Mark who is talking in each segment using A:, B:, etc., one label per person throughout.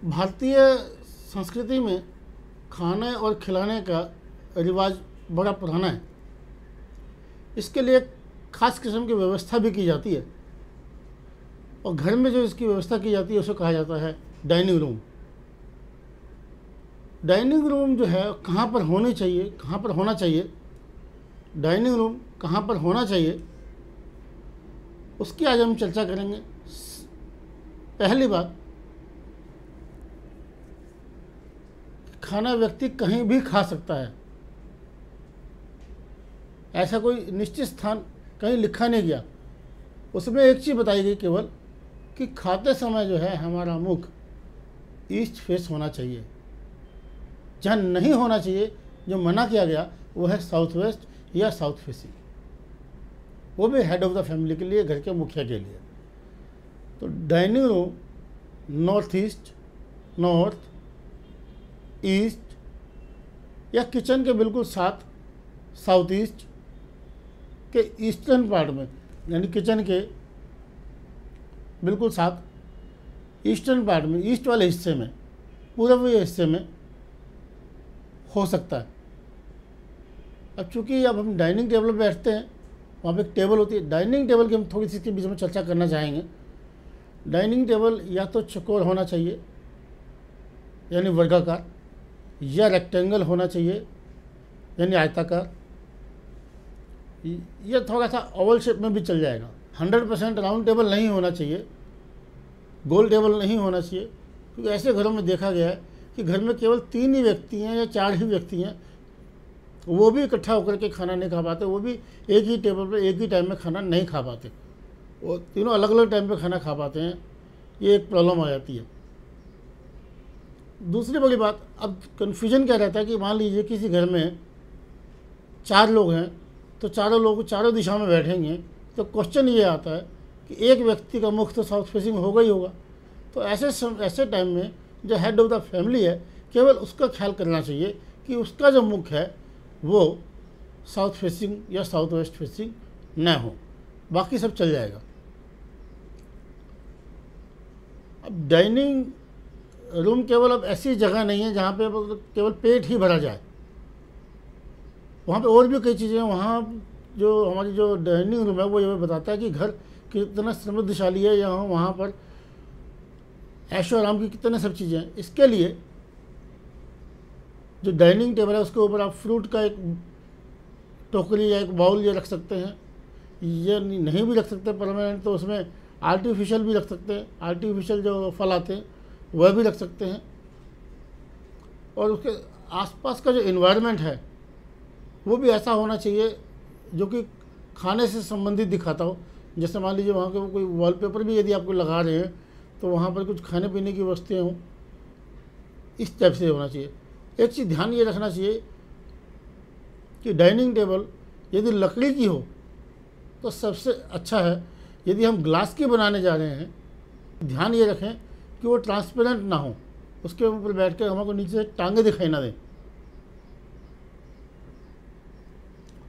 A: भारतीय संस्कृति में खाने और खिलाने का रिवाज बड़ा पुराना है। इसके लिए एक खास किस्म की व्यवस्था भी की जाती है और घर में जो इसकी व्यवस्था की जाती है उसे कहा जाता है डाइनिंग रूम। डाइनिंग रूम जो है कहाँ पर होनी चाहिए, कहाँ पर होना चाहिए, डाइनिंग रूम कहाँ पर होना चाहिए, उसकी आज हम चर्चा करेंगे। पहली बात, खाना व्यक्ति कहीं भी खा सकता है, ऐसा कोई निश्चित स्थान कहीं लिखा नहीं गया। उसमें एक चीज़ बताई गई केवल कि खाते समय जो है हमारा मुख ईस्ट फेस होना चाहिए। जहाँ नहीं होना चाहिए, जो मना किया गया, वो है साउथ वेस्ट या साउथ फेसिंग, वो भी हेड ऑफ द फैमिली के लिए, घर के मुखिया के लिए। तो dining room north east, north east या किचन के बिल्कुल साथ साउथ ईस्ट के ईस्टर्न पार्ट में, यानी किचन के बिल्कुल साथ ईस्टर्न पार्ट में, ईस्ट वाले हिस्से में, पूर्वी हिस्से में हो सकता है। अब चूँकि अब हम डाइनिंग टेबल पर बैठते हैं, वहाँ पे एक टेबल होती है। डाइनिंग टेबल की हम थोड़ी सी इसके बीच में चर्चा करना चाहेंगे। डाइनिंग टेबल या तो चौकोर होना चाहिए यानी वर्गाकार, या रेक्टेंगल होना चाहिए यानी आयताकार, या थोड़ा सा ओवल शेप में भी चल जाएगा। 100% राउंड टेबल नहीं होना चाहिए, गोल टेबल नहीं होना चाहिए, क्योंकि ऐसे घरों में देखा गया है कि घर में केवल 3 ही व्यक्ति हैं या 4 ही व्यक्ति हैं, वो भी इकट्ठा होकर के खाना नहीं खा पाते, वो भी एक ही टेबल पर एक ही टाइम में खाना नहीं खा पाते, वो तीनों अलग अलग टाइम पे खाना खा पाते हैं। ये एक प्रॉब्लम आ जाती है। दूसरी बड़ी बात, अब कन्फ्यूजन क्या रहता है कि मान लीजिए किसी घर में 4 लोग हैं, तो चारों लोग चारों दिशा में बैठेंगे, तो क्वेश्चन ये आता है कि एक व्यक्ति का मुख तो साउथ फेसिंग होगा ही होगा। तो ऐसे टाइम में जो हेड ऑफ द फैमिली है, केवल उसका ख्याल करना चाहिए कि उसका जो मुख है वो साउथ फेसिंग या साउथ वेस्ट फेसिंग न हो, बाकी सब चल जाएगा। अब डाइनिंग रूम केवल अब ऐसी जगह नहीं है जहाँ पे केवल पेट ही भरा जाए, वहाँ पे और भी कई चीज़ें हैं। वहाँ जो हमारी जो डाइनिंग रूम है वो ये बताता है कि घर कितना समृद्धशाली है, यहाँ वहाँ पर ऐशो आराम की कितने सब चीज़ें हैं। इसके लिए जो डाइनिंग टेबल है उसके ऊपर आप फ्रूट का एक टोकरी या एक बाउल ये रख सकते हैं, ये नहीं भी रख सकते परमानेंट, तो उसमें आर्टिफिशियल भी रख सकते हैं, आर्टिफिशियल जो फल आते हैं वह भी रख सकते हैं। और उसके आसपास का जो इन्वायरमेंट है वो भी ऐसा होना चाहिए जो कि खाने से संबंधित दिखाता हो। जैसे मान लीजिए वहाँ के कोई वॉलपेपर भी यदि आपको लगा रहे हैं तो वहाँ पर कुछ खाने पीने की वस्तुएं हों, इस टाइप से होना चाहिए। एक चीज़ ध्यान ये रखना चाहिए कि डाइनिंग टेबल यदि लकड़ी की हो तो सबसे अच्छा है। यदि हम ग्लास की बनाने जा रहे हैं, ध्यान ये रखें कि वो ट्रांसपेरेंट ना हो, उसके ऊपर बैठ कर हमको नीचे से टांगे दिखाई ना दें।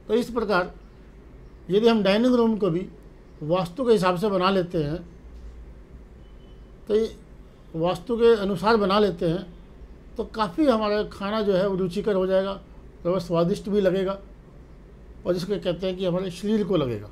A: तो इस प्रकार यदि हम डाइनिंग रूम को भी वास्तु के हिसाब से बना लेते हैं, तो ये वास्तु के अनुसार बना लेते हैं, तो काफ़ी हमारा खाना जो है वो रुचिकर हो जाएगा और स्वादिष्ट भी लगेगा, और जिसको कहते हैं कि हमारे शरीर को लगेगा।